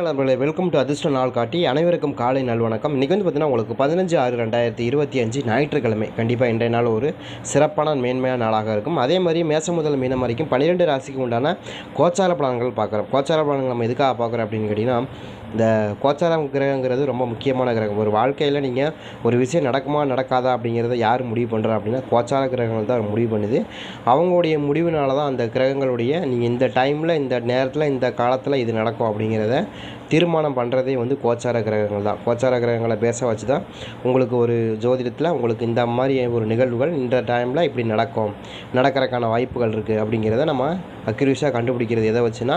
நண்பர்களே, welcome to அதிர்ஷ்ட நாள் காட்டி. அனைவருக்கும் காலை நல்வணக்கம். இன்றைக்கி வந்து பார்த்தீங்கன்னா உங்களுக்கு 15/6/2025 ஞாயிற்றுக்கிழமை. கண்டிப்பாக இன்றைய நாள் ஒரு சிறப்பான மேன்மையான நாளாக இருக்கும். அதே மாதிரி மேசம் முதல் மீனம் வரைக்கும் 12 ராசிக்கு உண்டான கோச்சார பலன்கள் பார்க்குறோம். கோச்சார பலன்கள் நம்ம எதுக்காக பார்க்குறோம் அப்படின்னு கேட்டிங்கன்னா, இந்த கோச்சாரம் கிரகங்கிறது ரொம்ப முக்கியமான கிரகம். ஒரு வாழ்க்கையில் நீங்கள் ஒரு விஷயம் நடக்குமா நடக்காதா அப்படிங்கிறத யார் முடிவு பண்ணுறா அப்படின்னா கோச்சார கிரகங்கள் தான் முடிவு பண்ணுது. அவங்களுடைய முடிவுனால தான் அந்த கிரகங்களுடைய நீங்கள் இந்த டைமில் இந்த நேரத்தில் இந்த காலத்தில் இது நடக்கும் அப்படிங்கிறத தீர்மானம் பண்ணுறதே வந்து கோச்சார கிரகங்கள் தான். கோச்சார கிரகங்களை பேச வச்சு தான் உங்களுக்கு ஒரு ஜோதிடத்தில் உங்களுக்கு இந்த மாதிரி ஒரு நிகழ்வுகள் இந்த டைமில் இப்படி நடக்கிறதுக்கான வாய்ப்புகள் இருக்குது அப்படிங்கிறத நம்ம அக்யூரேட்டாக கண்டுபிடிக்கிறது எதை வச்சுன்னா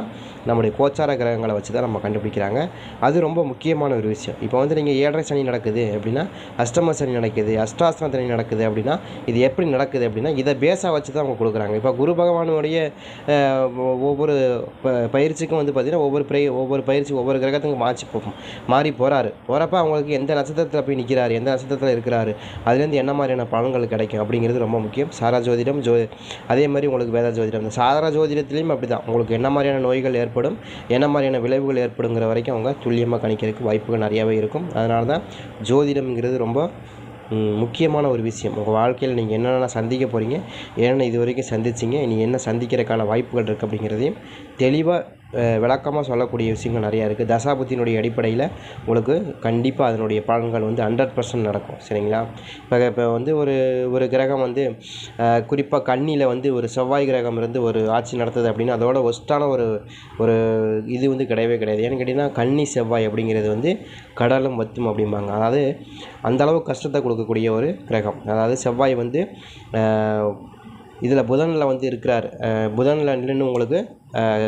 நம்முடைய கோச்சார கிரகங்களை வச்சு தான் நம்ம கண்டுபிடிக்கிறாங்க. அது ரொம்ப முக்கியமான ஒரு விஷயம். இப்போ வந்து நீங்கள் 7.5 சனி நடக்குது அப்படின்னா, அஷ்டம சனி நடக்குது, அஷ்டாஷ்டம சனி நடக்குது அப்படின்னா இது எப்படி நடக்குது அப்படின்னா இதை பேஸாக வச்சு தான் அவங்க கொடுக்குறாங்க. இப்போ குரு பகவானுடைய ஒவ்வொரு பயிற்சிக்கும் வந்து பார்த்திங்கன்னா ஒவ்வொரு பயிற்சி ஒவ்வொரு கிரகத்துக்கு மாறி போகிறப்ப அவங்களுக்கு எந்த நட்சத்திரத்தில் போய் நிற்கிறாரு, எந்த நட்சத்திரத்தில் இருக்கிறாரு, அதுலேருந்து என்ன மாதிரியான பலன்கள் கிடைக்கும் அப்படிங்கிறது ரொம்ப முக்கியம். சாரா ஜோதிடம் அதே மாதிரி உங்களுக்கு வேத ஜோதிடம். இந்த சாரா ஜோதிடத்துலேயும் அப்படி தான் உங்களுக்கு என்ன மாதிரியான நோய்கள் ஏற்படும், என்ன மாதிரியான விளைவுகள் ஏற்படுங்கிற வரைக்கும் அவங்க துல்லியமாக கணிக்கிறதுக்கு வாய்ப்புகள் நிறையாவே இருக்கும். அதனால தான் ஜோதிடம்ங்கிறது ரொம்ப முக்கியமான ஒரு விஷயம். உங்கள் வாழ்க்கையில் நீங்கள் என்னென்ன சந்திக்க போகிறீங்க, என்னென்ன இது வரைக்கும் சந்திச்சிங்க, இனி என்ன சந்திக்கிறதுக்கான வாய்ப்புகள் இருக்குது அப்படிங்கிறதையும் தெளிவாக விளக்கமாக சொல்லக்கூடிய விஷயங்கள் நிறையா இருக்குது. தசாபுத்தினுடைய அடிப்படையில் உங்களுக்கு கண்டிப்பாக அதனுடைய பலன்கள் வந்து 100% நடக்கும். சரிங்களா? இப்போ வந்து ஒரு கிரகம் வந்து குறிப்பாக கன்னியில் வந்து ஒரு செவ்வாய் கிரகம் இருந்து ஒரு ஆட்சி நடத்துது அப்படின்னா அதோட ஒஸ்ட்டான ஒரு இது வந்து கிடையவே கிடையாது. ஏன்னு கேட்டிங்கன்னா கன்னி செவ்வாய் அப்படிங்கிறது வந்து கடலும் வத்தும் அப்படிம்பாங்க. அதாவது அந்தளவு கஷ்டத்தை கொடுக்கக்கூடிய ஒரு கிரகம். அதாவது செவ்வாய் வந்து இதில் புதனில் வந்து இருக்கிறார். புதனில் நின்று உங்களுக்கு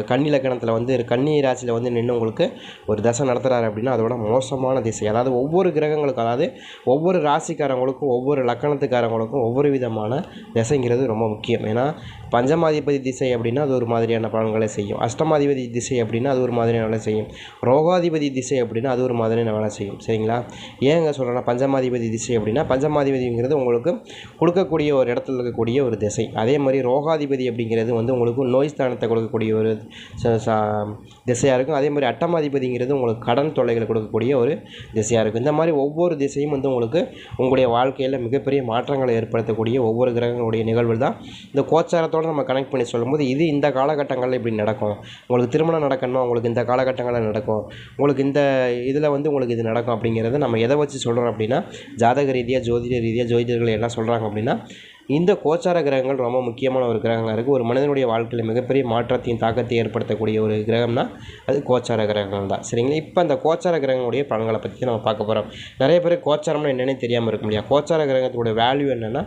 கன்னி லக்கணத்தில் வந்து கன்னி ராசியில் வந்து நின்று உங்களுக்கு ஒரு தசை நடத்துகிறாரு அப்படின்னா அதோட மோசமான திசை. அதாவது ஒவ்வொரு கிரகங்களுக்கும், அதாவது ஒவ்வொரு ராசிக்காரங்களுக்கும் ஒவ்வொரு லக்கணத்துக்காரங்களுக்கும் ஒவ்வொரு விதமான திசைங்கிறது ரொம்ப முக்கியம். ஏன்னா பஞ்சமாதிபதி திசை அப்படின்னா அது ஒரு மாதிரியான பலன்களை செய்யும். அஷ்டமாதிபதி திசை அப்படின்னா அது ஒரு மாதிரியான வேலை செய்யும். ரோகாதிபதி திசை அப்படின்னா அது ஒரு மாதிரியான வேலை செய்யும். சரிங்களா? ஏங்க சொல்கிறேன்னா பஞ்சமாதிபதி திசை அப்படின்னா பஞ்சமாதிபதிங்கிறது உங்களுக்கு கொடுக்கக்கூடிய ஒரு இடத்துல இருக்கக்கூடிய ஒரு திசை. அதே மாதிரி ரோகாதிபதி அப்படிங்கிறது வந்து உங்களுக்கு நோய் ஸ்தானத்தை கொடுக்கக்கூடிய ஒரு திசையாக இருக்கும். அதே மாதிரி அட்டமாதிபதிங்கிறது உங்களுக்கு கடன் தொல்லைகளை கொடுக்கக்கூடிய ஒரு திசையாக இருக்கும். இந்த மாதிரி ஒவ்வொரு திசையும் வந்து உங்களுக்கு உங்களுடைய வாழ்க்கையில் மிகப்பெரிய மாற்றங்களை ஏற்படுத்தக்கூடிய ஒவ்வொரு கிரகங்களுடைய நிகழ்வு தான் இந்த கோச்சாரத்தோடு நம்ம கனெக்ட் பண்ணி சொல்லும்போது இது இந்த காலகட்டங்களில் இப்படி நடக்கும். உங்களுக்கு திருமணம் நடக்கணுமா, உங்களுக்கு இந்த காலகட்டங்களில் நடக்கும், உங்களுக்கு இந்த இதில் வந்து உங்களுக்கு இது நடக்கும் அப்படிங்கிறத நம்ம எதை வச்சு சொல்கிறோம் அப்படின்னா ஜாதக ரீதியாக ஜோதிட ரீதியாக ஜோதிடர்கள் என்ன சொல்கிறாங்க அப்படின்னா இந்த கோச்சார கிரகங்கள் ரொம்ப முக்கியமான ஒரு கிரகங்களாக இருக்குது. ஒரு மனிதனுடைய வாழ்க்கையில் மிகப்பெரிய மாற்றத்தையும் தாக்கத்தை ஏற்படுத்தக்கூடிய ஒரு கிரகம்னா அது கோச்சார கிரகங்கள் தான். சரிங்களா? இப்போ அந்த கோச்சார கிரகங்களுடைய பலன்களை பற்றி நம்ம பார்க்க போகிறோம். நிறைய பேர் கோச்சாரம்னா என்னென்னே தெரியாமல் இருக்க முடியாது. கோச்சார கிரகத்தோட வேல்யூ என்னென்னா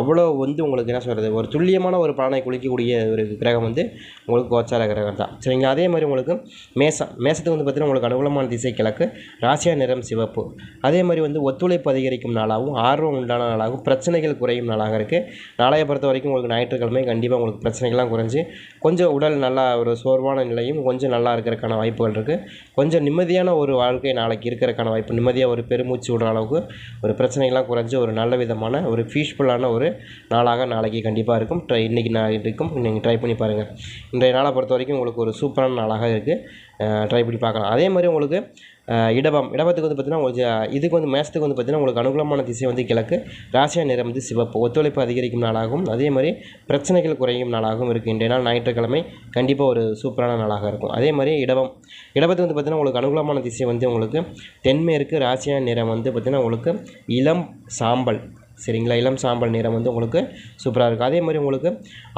அவ்வளோ வந்து உங்களுக்கு என்ன சொல்கிறது, ஒரு துல்லியமான ஒரு பலனை குளிக்கக்கூடிய ஒரு கிரகம் வந்து உங்களுக்கு கோச்சார கிரகம் தான். சரிங்களா? அதே மாதிரி உங்களுக்கு மேசத்துக்கு வந்து பார்த்திங்கன்னா உங்களுக்கு அனுகூலமான திசை கிழக்கு, ராசியா நிறம் சிவப்பு. அதே மாதிரி வந்து ஒத்துழைப்பு அதிகரிக்கும் நாளாகவும் ஆர்வம் உண்டான நாளாகவும் பிரச்சனைகள் குறையும் நாளாக இருக்குது. நாளையை பொறுத்த வரைக்கும் உங்களுக்கு ஞாயிற்றுக்கிழமை கண்டிப்பாக உங்களுக்கு பிரச்சனைகள்லாம் குறைஞ்சி கொஞ்சம் உடல் நல்லா ஒரு சோர்வான நிலையும் கொஞ்சம் நல்லா இருக்கிறதுக்கான வாய்ப்புகள் இருக்குது. கொஞ்சம் நிம்மதியான ஒரு வாழ்க்கை நாளைக்கு இருக்கிறதுக்கான வாய்ப்பு, நிம்மதியாக ஒரு பெருமூச்சு விடுற அளவுக்கு ஒரு பிரச்சனைகள்லாம் குறைஞ்சி ஒரு நல்ல விதமான ஒரு பீஸ்ஃபுல்லான ஒரு நாளாக நாளைக்கு கண்டிப்பாக இருக்கும். இன்றைக்கி இருக்கும், நீங்கள் ட்ரை பண்ணி பாருங்கள். இன்றைய நாளை பொறுத்த வரைக்கும் உங்களுக்கு ஒரு சூப்பரான நாளாக இருக்குது. ட்ரை பண்ணி பார்க்கலாம். அதே மாதிரி உங்களுக்கு இடபத்துக்கு வந்து பார்த்திங்கன்னா இதுக்கு வந்து மேசத்துக்கு வந்து பார்த்திங்கன்னா உங்களுக்கு அனுகூலமான திசை வந்து கிழக்கு, ராசியா நிறம் வந்து சிவப்பு. ஒத்துழைப்பு அதிகரிக்கும் நாளாகவும் அதே மாதிரி பிரச்சனைகள் குறையும் நாளாகவும் இருக்குது. இன்றைய நாள் ஞாயிற்றுக்கிழமை கண்டிப்பாக ஒரு சூப்பரான நாளாக இருக்கும். அதே மாதிரி இடபத்துக்கு வந்து பார்த்திங்கன்னா உங்களுக்கு அனுகூலமான திசை வந்து உங்களுக்கு தென்மேற்கு, ராசியா நிறம் வந்து பார்த்திங்கன்னா உங்களுக்கு இளம் சாம்பல். சரிங்களா? இளம் சாம்பல் நிறம் வந்து உங்களுக்கு சூப்பராக இருக்கும். அதே மாதிரி உங்களுக்கு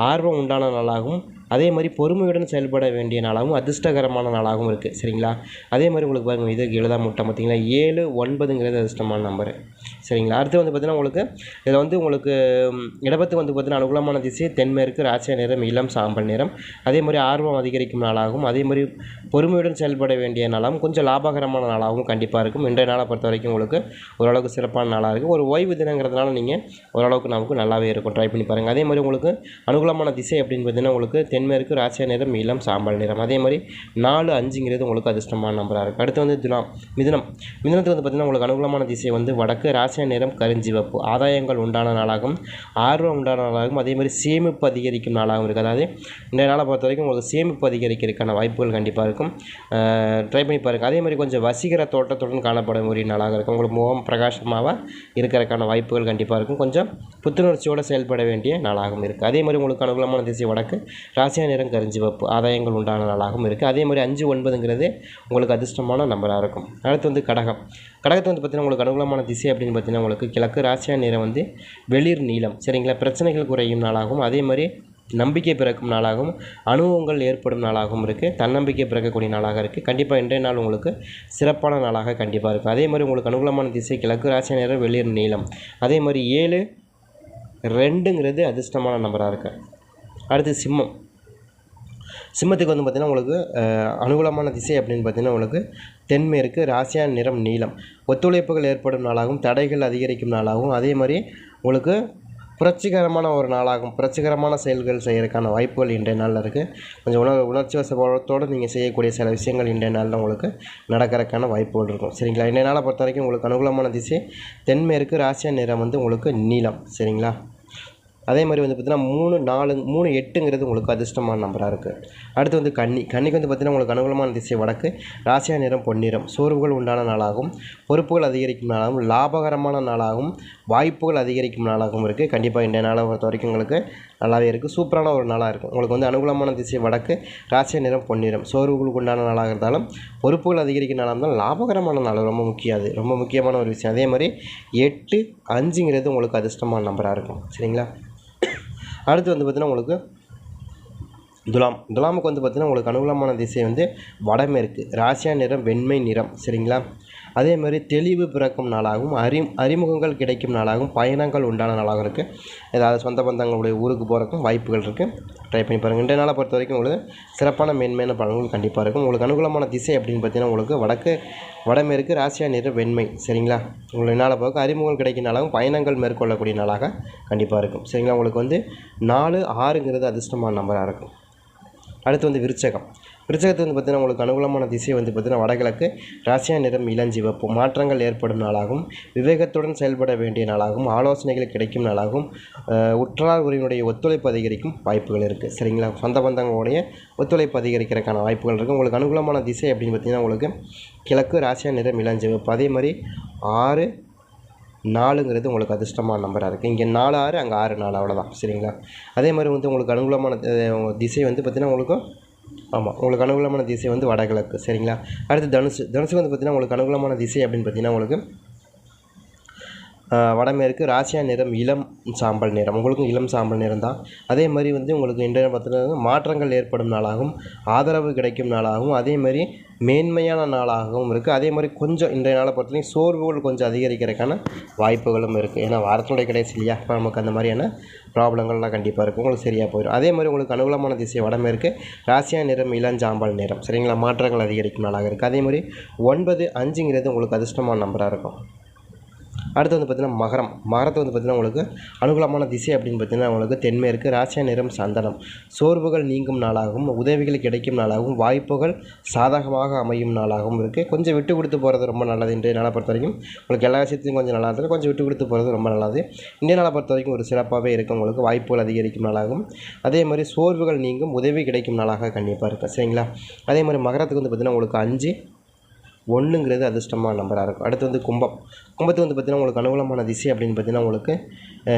ஆர்வம் உண்டான நாளாகவும் அதே மாதிரி பொறுமையுடன் செயல்பட வேண்டிய நாளாகவும் அதிர்ஷ்டகரமான நாளாகவும் இருக்குது. சரிங்களா? அதே மாதிரி உங்களுக்கு பாருங்கள் இதுக்கு எழுதா முட்டை பார்த்திங்களா 7, 9ங்கிறது அதிர்ஷ்டமான நம்பரு. சரிங்களா? அடுத்து வந்து பார்த்திங்கன்னா உங்களுக்கு இதில் வந்து உங்களுக்கு இடபத்துக்கு வந்து பார்த்திங்கன்னா அனுகூலமான திசை தென்மேற்கு, ராசியா நிறம் இளம் சாம்பல் நிறம். அதே மாதிரி ஆர்வம் அதிகரிக்கும் நாளாகவும் அதே மாதிரி பொறுமையுடன் செயல்பட வேண்டிய நாளாகவும் கொஞ்சம் லாபகரமான நாளாகவும் கண்டிப்பாக இருக்கும். இன்றைய நாளை பொறுத்த வரைக்கும் உங்களுக்கு ஓரளவுக்கு சிறப்பான நாளாக இருக்குது. ஒரு ஓய்வு தினங்கிறதுனால நீங்கள் ஓரளவுக்கு நமக்கு நல்லாவே இருக்கும். ட்ரை பண்ணி பாருங்கள். அதே மாதிரி உங்களுக்கு அனுகூலமான திசை அப்படின்னு பார்த்திங்கன்னா உங்களுக்கு தென்மேற்கு, ராசியா நிறம் இளம் சாம்பல் நிறம். அதே மாதிரி 4, 5ங்கிறது உங்களுக்கு அதிர்ஷ்டமான நம்பராக இருக்குது. அடுத்து வந்து மிதுனம். மிதுனத்துக்கு வந்து பார்த்திங்கன்னா உங்களுக்கு அனுகூலமான திசை வந்து வடக்கு, ராசி ராசியான நிறம் கருஞ்சிவப்பு. ஆதாயங்கள் உண்டான நாளாகவும் ஆர்வம் உண்டான நாளாகவும் அதே மாதிரி சேமிப்பு அதிகரிக்கும் நாளாகவும் இருக்குது. அதாவது இந்த நாளை பொறுத்த வரைக்கும் உங்களுக்கு சேமிப்பு அதிகரிக்கிறதுக்கான வாய்ப்புகள் கண்டிப்பாக இருக்கும். ட்ரை பண்ணி பாருங்கள். அதே மாதிரி கொஞ்சம் வசீகர தோட்டத்துடன் காணப்படும் ஒரு நாளாக இருக்கும். உங்களுக்கு முகம் பிரகாசமாக இருக்கிறதுக்கான வாய்ப்புகள் கண்டிப்பாக இருக்கும். கொஞ்சம் புத்துணர்ச்சியோடு செயல்பட வேண்டிய நாளாகவும் இருக்குது. அதே மாதிரி உங்களுக்கு அனுகூலமான திசை வடக்கு, ராசியான நிறம் கருஞ்சிவப்பு, ஆதாயங்கள் உண்டான நாளாகவும் இருக்குது. அதே மாதிரி 5, 9ங்கிறது உங்களுக்கு அதிர்ஷ்டமான நம்பராக இருக்கும். அடுத்து வந்து கடகம். கடகத்தை வந்து பார்த்திங்கன்னா உங்களுக்கு அனுகூலமான திசை அப்படின்னு பார்த்திங்கன்னா உங்களுக்கு கிழக்கு, ராசியான நிறம் வந்து வெளிர் நீலம். சரிங்களா? பிரச்சனைகள் குறையும் நாளாகவும் அதே மாதிரி நம்பிக்கை பிறக்கும் நாளாகவும் அனுபவங்கள் ஏற்படும் நாளாகவும் இருக்குது. தன்னம்பிக்கை பிறக்கக்கூடிய நாளாக இருக்குது. கண்டிப்பாக இன்றைய நாள் உங்களுக்கு சிறப்பான நாளாக கண்டிப்பாக இருக்கும். அதே மாதிரி உங்களுக்கு அனுகூலமான திசை கிழக்கு, ராசியான நிறம் வெளிர் நீலம். அதே மாதிரி 7, 2ங்கிறது அதிர்ஷ்டமான நம்பராக இருக்குது. அடுத்து சிம்மம். சிம்மத்துக்கு வந்து பார்த்திங்கன்னா உங்களுக்கு அனுகூலமான திசை அப்படின்னு பார்த்திங்கன்னா உங்களுக்கு தென்மேற்கு, ராசியான நிறம் நீலம். ஒத்துழைப்புகள் ஏற்படும் நாளாகவும் தடைகள் அதிகரிக்கும் நாளாகவும் அதே மாதிரி உங்களுக்கு புரட்சிகரமான ஒரு நாளாகும். புரட்சிகரமான செயல்கள் செய்கிறதுக்கான வாய்ப்புகள் இன்றைய நாளில் இருக்குது. கொஞ்சம் உணர்ச்சி வசத்தோடு நீங்கள் செய்யக்கூடிய சில விஷயங்கள் இன்றைய நாளில் உங்களுக்கு நடக்கிறதுக்கான வாய்ப்புகள் இருக்கும். சரிங்களா? இன்றைய நாளை பொறுத்த வரைக்கும் உங்களுக்கு அனுகூலமான திசை தென்மேற்கு, ராசியான நிறம் வந்து உங்களுக்கு நீலம். சரிங்களா? அதே மாதிரி வந்து பார்த்திங்கன்னா 3, 4, 3, 8ங்கிறது உங்களுக்கு அதிர்ஷ்டமான நம்பராக இருக்குது. அடுத்து வந்து கன்னி. கன்னிக்கு வந்து பார்த்திங்கன்னா உங்களுக்கு அனுகூலமான திசை வடக்கு, ராசியான நிறம் பொன்னிறம். சோர்வுகள் உண்டான நாளாகவும் பொறுப்புகள் அதிகரிக்கும் நாளாகவும் லாபகரமான நாளாகவும் வாய்ப்புகள் அதிகரிக்கும் நாளாகவும் இருக்குது. கண்டிப்பாக இன்றைய நாளை பொறுத்த வரைக்கும் உங்களுக்கு நல்லாவே இருக்குது. சூப்பரான ஒரு நாளாக இருக்கும். உங்களுக்கு வந்து அனுகூலமான திசை வடக்கு, ராசியான நிறம் பொன்னிறம். சோர்வுகளுக்கு உண்டான நாளாக இருந்தாலும் பொறுப்புகள் அதிகரிக்கும் நாளாக இருந்தாலும் லாபகரமான நாள் ரொம்ப முக்கியம். அது ரொம்ப முக்கியமான ஒரு விஷயம். அதே மாதிரி 8, 5ங்கிறது உங்களுக்கு அதிர்ஷ்டமான நம்பராக இருக்கும். சரிங்களா? அடுத்து வந்து பார்த்திங்கன்னா உங்களுக்கு துலாம். துலாமுக்கு வந்து பார்த்திங்கன்னா உங்களுக்கு அனுகூலமான திசை வந்து வடமேற்கு, ராசியான நிறம் வெண்மை நிறம். சரிங்களா? அதே மாதிரி தெளிவு பிறக்கும் நாளாகவும் அறிமுகங்கள் கிடைக்கும் நாளாகவும் பயணங்கள் உண்டான நாளாகவும் இருக்குது. ஏதாவது சொந்த பந்தங்களுடைய ஊருக்கு போகிறக்கும் வாய்ப்புகள் இருக்குது. ட்ரை பண்ணி பாருங்கள். இன்றைய நாளை பொறுத்த வரைக்கும் உங்களுக்கு சிறப்பான மேன்மையான பலன்கள் கண்டிப்பாக இருக்கும். உங்களுக்கு அனுகூலமான திசை அப்படின்னு பார்த்திங்கன்னா உங்களுக்கு வடமேற்கு, ராசியான நிறம் வெண்மை. சரிங்களா? உங்களுக்கு நாளை பார்க்க அறிமுகங்கள் கிடைக்கும் நாளாகவும் பயணங்கள் மேற்கொள்ளக்கூடிய நாளாக கண்டிப்பாக இருக்கும். சரிங்களா? உங்களுக்கு வந்து 4, 6ங்கிறது அதிர்ஷ்டமான நம்பராக இருக்கும். அடுத்து வந்து விருச்சகம். விருச்சகத்தை வந்து பார்த்திங்கன்னா உங்களுக்கு அனுகூலமான திசை வந்து பார்த்திங்கன்னா வடகிழக்கு, ராசியான நிறம் இளஞ்சிவப்பு. மாற்றங்கள் ஏற்படும் நாளாகவும் விவேகத்துடன் செயல்பட வேண்டிய நாளாகவும் ஆலோசனைகள் கிடைக்கும் நாளாகவும் உற்றார் உறவினுடைய ஒத்துழைப்பு அதிகரிக்கும் வாய்ப்புகள் இருக்குது. சரிங்களா? சொந்த பந்தங்களுடைய ஒத்துழைப்பு அதிகரிக்கிறதுக்கான வாய்ப்புகள் இருக்குது. உங்களுக்கு அனுகூலமான திசை அப்படின்னு பார்த்திங்கன்னா உங்களுக்கு கிழக்கு, ராசியான நிறம் இளஞ்சிவப்பு. அதே மாதிரி 6, 4ங்கிறது உங்களுக்கு அதிர்ஷ்டமான நம்பராக இருக்குது. இங்கே 4, 6 அங்கே 6, 4 அவ்வளோதான். சரிங்களா? அதே மாதிரி வந்து உங்களுக்கு அனுகூலமான திசை வந்து பார்த்திங்கன்னா உங்களுக்கு அனுகூலமான திசை வந்து வடகிழக்கு. சரிங்களா? அடுத்து தனுசு. தனுசுக்கு வந்து பார்த்திங்கன்னா உங்களுக்கு அனுகூலமான திசை அப்படின்னு பார்த்திங்கன்னா உங்களுக்கு வடமேற்கு, ராசியான நிறம் இளம் சாம்பல் நிறம். உங்களுக்கும் இளம் சாம்பல் நிறம் தான். அதே மாதிரி வந்து உங்களுக்கு இன்றைய பார்த்திங்கன்னா மாற்றங்கள் ஏற்படும் நாளாகவும் ஆதரவு கிடைக்கும் நாளாகவும் அதே மாதிரி மேன்மையான நாளாகவும் இருக்குது. அதே மாதிரி கொஞ்சம் இன்றைய நாளை பொறுத்தவரைக்கும் சோர்வுகள் கொஞ்சம் அதிகரிக்கிறதுக்கான வாய்ப்புகளும் இருக்குது. ஏன்னா வாரத்தினுடைய கடைசி இல்லையா? இப்போ நமக்கு அந்த மாதிரியான ப்ராப்ளங்கள்லாம் கண்டிப்பாக இருக்கும். உங்களுக்கு சரியாக போயிடும். அதே மாதிரி உங்களுக்கு அனுகூலமான திசை வடமேற்கு, ராசியான நிறம் இளஞ்சாம்பல் நிறம். சரிங்களா? மாற்றங்கள் அதிகரிக்கும் நாளாக இருக்குது. அதே மாதிரி 9, 5ங்கிறது உங்களுக்கு அதிர்ஷ்டமான நம்பராக இருக்கும். அடுத்து வந்து பார்த்திங்கன்னா மகரம். மகரத்தை வந்து பார்த்திங்கன்னா உங்களுக்கு அனுகூலமான திசை அப்படின்னு பார்த்திங்கன்னா உங்களுக்கு தென்மேற்கு, ராசியான நிறம் சந்தனம். சோர்வுகள் நீங்கும் நாளாகவும் உதவிகள் கிடைக்கும் நாளாகவும் வாய்ப்புகள் சாதகமாக அமையும் நாளாகவும் இருக்குது. கொஞ்சம் விட்டு கொடுத்து போகிறது ரொம்ப நல்லது. இன்றைய நாளை பொறுத்த வரைக்கும் உங்களுக்கு எல்லா விஷயத்தையும் கொஞ்சம் நல்லா இருந்தாலும் கொஞ்சம் விட்டு கொடுத்து போகிறது ரொம்ப நல்லது. இன்றைய நாளை பொறுத்த வரைக்கும் ஒரு சிறப்பாகவே இருக்கும். உங்களுக்கு வாய்ப்புகள் அதிகரிக்கும் நாளாகவும் அதே மாதிரி சோர்வுகள் நீங்கும் உதவி கிடைக்கும் நாளாக கண்டிப்பாக இருக்குது. சரிங்களா? அதே மாதிரி மகரத்துக்கு வந்து பார்த்திங்கன்னா உங்களுக்கு 5, 1ங்கிறது அதிர்ஷ்டமான நம்பராக இருக்கும். அடுத்து வந்து கும்பம். கும்பத்து வந்து பார்த்திங்கன்னா உங்களுக்கு அனுகூலமான திசை அப்படின்னு பார்த்திங்கன்னா உங்களுக்கு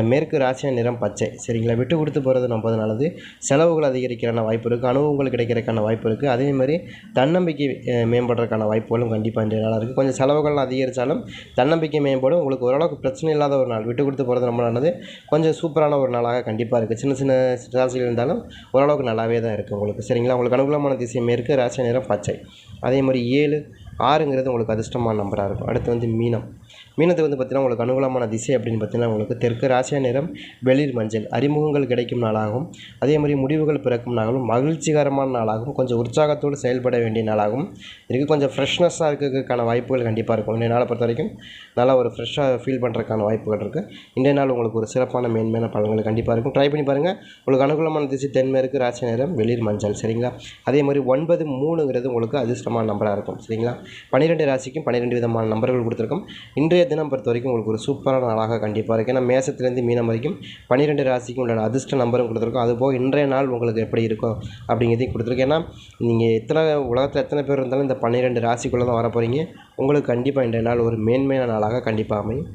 மேற்கு, ராசியான நிறம் பச்சை. சரிங்களா? விட்டு கொடுத்து போகிறது ரொம்ப நல்லது. செலவுகள் அதிகரிக்கிறக்கான வாய்ப்பு இருக்குது. அனுபவங்கள் கிடைக்கிறதுக்கான வாய்ப்பு இருக்குது. அதே மாதிரி தன்னம்பிக்கை மேம்படுறதுக்கான வாய்ப்புகளும் கண்டிப்பாக இன்றைய நாளாக இருக்குது. கொஞ்சம் செலவுகள் அதிகரித்தாலும் தன்னம்பிக்கை மேம்படும். உங்களுக்கு ஓரளவுக்கு பிரச்சனை இல்லாத ஒரு நாள். விட்டு கொடுத்து போகிறது ரொம்ப நல்லது. கொஞ்சம் சூப்பரான ஒரு நாளாக கண்டிப்பாக இருக்குது. சின்ன சின்ன ராசிகள் இருந்தாலும் ஓரளவுக்கு நல்லாவே தான் இருக்குது உங்களுக்கு. சரிங்களா? உங்களுக்கு அனுகூலமான திசை மேற்கு, ராசியான நிறம் பச்சை. அதே மாதிரி 7, 6ங்கிறது உங்களுக்கு அதிர்ஷ்டமான நம்பராக இருக்கும். அடுத்து வந்து மீனம். மீனத்துக்கு வந்து பார்த்திங்கன்னா உங்களுக்கு அனுகூலமான திசை அப்படின்னு பார்த்திங்கன்னா உங்களுக்கு தெற்கு, ராசியான நிறம் வெளிர் மஞ்சள். அறிமுகங்கள் கிடைக்கும் நாளாகவும் அதே மாதிரி முடிவுகள் பிறக்கும் நாளாகவும் மகிழ்ச்சிகரமான நாளாகவும் கொஞ்சம் உற்சாகத்தோடு செயல்பட வேண்டிய நாளாகவும் இருக்குது. கொஞ்சம் ஃப்ரெஷ்னஸாக இருக்கிறதுக்கான வாய்ப்புகள் கண்டிப்பாக இருக்கும். இன்றைய நாளை பொறுத்த வரைக்கும் நல்லா ஒரு ஃப்ரெஷ்ஷாக ஃபீல் பண்ணுறதுக்கான வாய்ப்புகள் இருக்குது. இன்றைய நாள் உங்களுக்கு ஒரு சிறப்பான மேன்மையான பலன்கள் கண்டிப்பாக இருக்கும். ட்ரை பண்ணி பாருங்கள். உங்களுக்கு அனுகூலமான திசை தென்மேற்கு, ராசியான நிறம் வெளிர் மஞ்சள். சரிங்களா? அதே மாதிரி 9, 3ங்கிறது உங்களுக்கு அதிர்ஷ்டமான நம்பராக இருக்கும். சரிங்களா? 12 ராசிக்கும் 12 விதமான நம்பர்கள் கொடுத்துருக்கோம். இன்றைய தினம் பொறுத்த வரைக்கும் உங்களுக்கு ஒரு சூப்பரான நாளாக கண்டிப்பாக இருக்குது. ஏன்னா மேசத்துலேருந்து மீனம் வரைக்கும் 12 ராசிக்கும் உள்ள அதிர்ஷ்ட நம்பரும் கொடுத்துருக்கோம். அதுபோக இன்றைய நாள் உங்களுக்கு எப்படி இருக்கும் அப்படிங்கிறதையும் கொடுத்துருக்கோம். ஏன்னா நீங்கள் உலகத்தில் எத்தனை பேர் இருந்தாலும் இந்த 12 ராசிக்குள்ளே தான் வர போகிறீங்க. உங்களுக்கு கண்டிப்பாக இன்றைய நாள் ஒரு மேன்மையான நாளாக கண்டிப்பாக அமையும்.